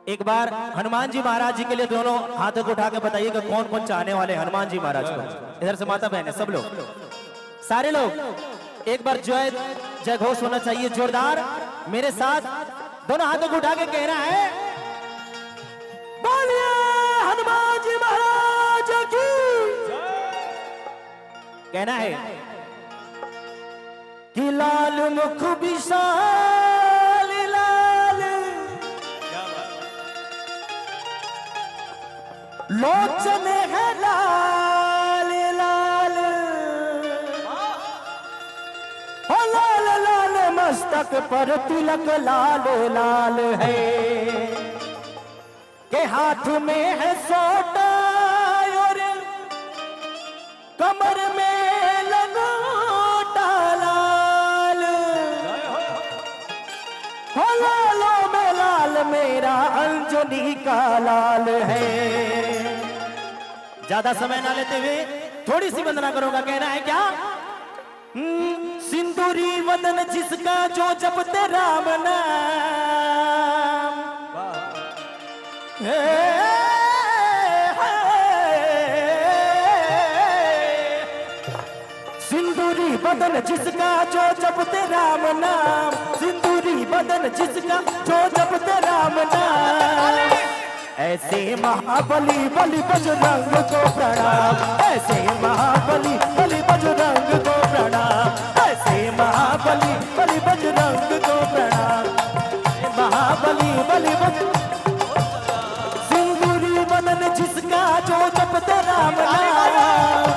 एक बार हनुमान जी महाराज जी के लिए दोनों हाथों को उठा के बताइए कि कौन कौन चाहने वाले हनुमान जी महाराज को। इधर से माता बहन है, सब लोग, सारे लोग एक बार जय जय घोष होना चाहिए जोरदार। मेरे साथ दोनों हाथों को उठा के कहना है, बोलिए हनुमान जी महाराज की। कहना है कि लाल मुख विशाल लाल, लोचन है लाल लाल, ओ लाल लाल मस्तक पर तिलक लाल लाल है, के हाथ में है सोटा और कमर में लंगोटा लाल, हो लालों में लाल मेरा अंजनी का लाल है। ज्यादा समय ना लेते हुए थोड़ी सी वंदना करूंगा। कहना है क्या, सिंदूरी वदन जिसका जो जपते राम नाम, सिंदूरी बदन जिसका जो जपते राम नाम, सिंदूरी बदन जिसका जो जपते राम नाम, ऐसे महाबली बलि बजरंग को प्रणाम, ऐसे महाबली बलि बजरंग को प्रणाम, ऐसे महाबली बलि बजरंग को प्रणाम, महाबली बलि बजरंग, सिंदूरी बदन जिसका जो जपते राम नाम,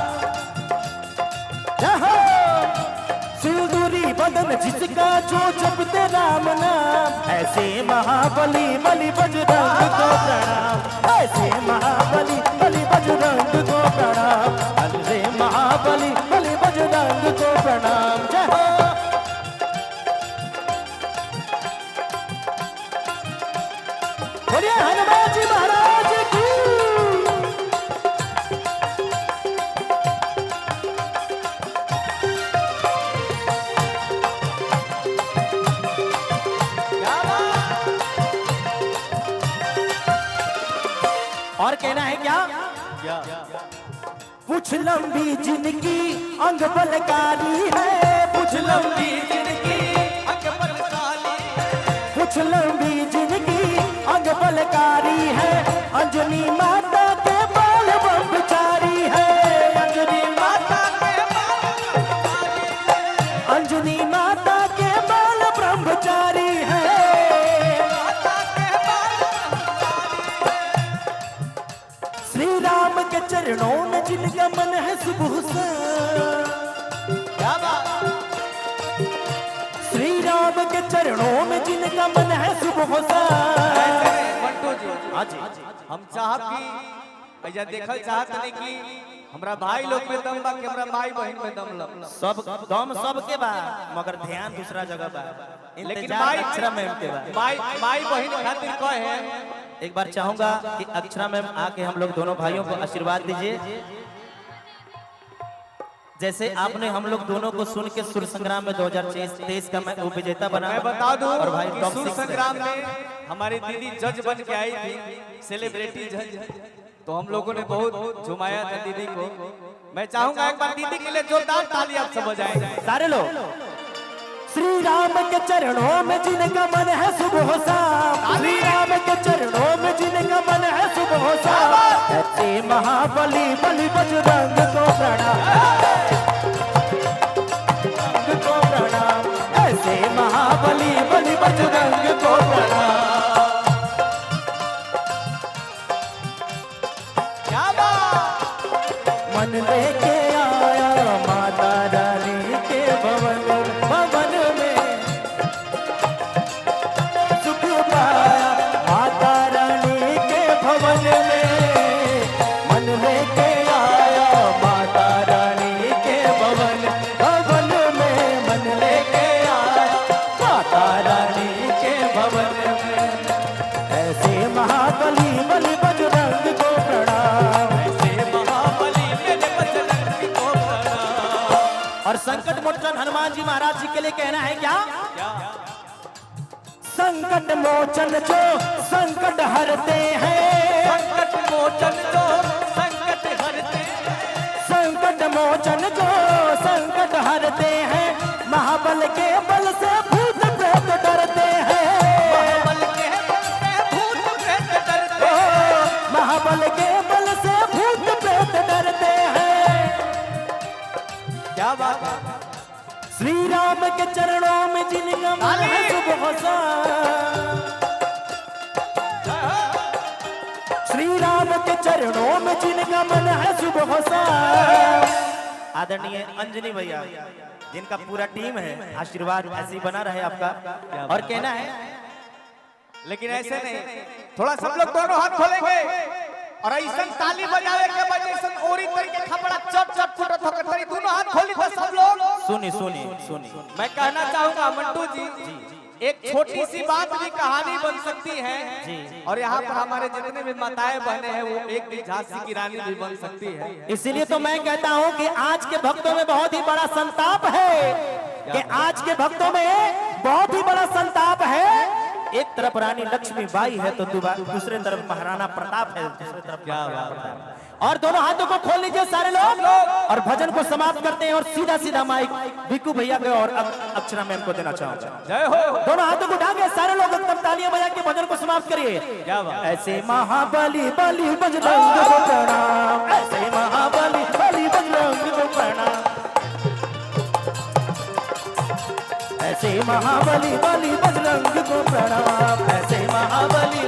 सिंदूरी बदन जिसका जो जपते राम नाम, ऐसे महाबली बलि बजरंग को प्रणाम, ऐसे महाबली बलि बजरंग को प्रणाम, ऐसे महाबली बलि बजरंग को प्रणाम। जय हो। बोलिए हनुमान जी महाराज की। और कहना है क्या, पूछ लंबी जिनकी अंग बलकारी है, पूछ लंबी जिनकी अंग बलकारी है, पूछ लंबी जिनकी अंग बलकारी है, अंजनी माता के बाल ब्रह्मचारी है, अंजनी माता के बाल ब्रह्मचारी है, अंजनी माता के बाल ब्रह्मचारी है, श्री राम के चरणों में जिनका मन है सुबह सा, श्री राम के चरणों में जिनका मन है सुबह सा। हम चाहत की ऐसा देखल चाहत नहीं कि हमरा भाई लोग में दम बा कि हमरा माई बहन में दम लग, सब दम सबके बा, मगर ध्यान दूसरा जगह बा, लेकिन इंतजार अक्षरा मैम के बा। माई बहन खातिर कहे है। एक बार चाहूंगा कि अक्षरा मैम आके हम लोग दोनों भाइयों को आशीर्वाद दीजिए। जैसे आपने हम लोग दोनों को सुन के सुर संग्राम में 2023 का मैं विजेता बना, मैं बता दूं और भाई कि टॉप सुर 6 संग्राम में हमारी दीदी जज बन के आई थी, सेलिब्रिटी जज, तो हम लोगों ने बहुत झुमाया था दीदी को। मैं चाहूंगा एक बार दीदी के लिए जोरदार ताली आप सब बजाएं सारे लोग। श्री राम के चरणों में जिनका मन है सुबह शाम, श्री राम के चरणों में जिनका मन है सुबह शाम, ऐसे महाबली बलि बजरंग को प्रणाम, को प्रणाम, ऐसे महाबली बलि बजरंग को प्रणाम। क्या बात, मन लेके आया माता रानी के भवन, भवन में सुख पाया माता रानी के भवन में, मन लेके आया माता रानी के भवन, भवन में मन लेके आया माता रानी के भवन में, ऐसे महाबली बलि बजरंग को प्रणाम, ऐसे महाबली बलि बजरंग को प्रणाम। और संकट मोचन हनुमान जी महाराज जी के लिए कहना है क्या, संकट मोचन जो संकट हरते हैं, संकट मोचन जो संकट हरते हैं, संकट मोचन जो संकट हरते हैं, महाबल के बल से भूत प्रेत डरते हैं, महाबल के बल से भूत प्रेत डरते हैं, महाबल के बल से भूत प्रेत डरते हैं। क्या बात है। श्री राम के चरणों में जिनका मन है सुबह सा, श्री राम के चरणों में जिनका मन है सुबह सा। आदरणीय अंजनी भैया जिनका पूरा टीम है, आशीर्वाद ऐसे ही बना रहे आपका। और कहना है लेकिन ऐसे नहीं, थोड़ा सब लोग दोनों हाथ खोलेंगे और ऐसा ताली बजावे के बजे ऐसा ओरी तरीके खपड़ा चट चट फुटत होकर तरी दोनों हाथ खोली तो सब लोग सुनी सुनी सुनी। मैं कहना चाहूंगा मंटू जी, एक छोटी सी बात भी कहानी बन सकती है और यहाँ पर हमारे जितने भी माताएं बहने हैं वो एक भी झांसी की रानी भी बन सकती है। इसीलिए तो मैं कहता हूँ कि आज के भक्तों में बहुत ही बड़ा संताप है, कि आज के भक्तों में बहुत ही बड़ा संताप है। एक तरफ रानी लक्ष्मीबाई है तो दूसरे तरफ महाराणा प्रताप है, दूसरे तरफ क्या बात है। और दोनों हाथों को खोल लीजिए सारे लोग और भजन को समाप्त करते हैं। और सीधा सीधा माइक भिक्कू भैया को और अक्षरा मैम को देना चाहूंगा। जय हो। दोनों हाथों को उठा के सारे लोग एकदम तालियां बजा के भजन को समाप्त करिए। क्या बात। ऐसे महाबली बली बजरंग को प्रणाम, ऐसे महाबली बली बजरंग को प्रणाम, ऐसे महाबली बली बजरंग को प्रणाम, ऐसे महाबली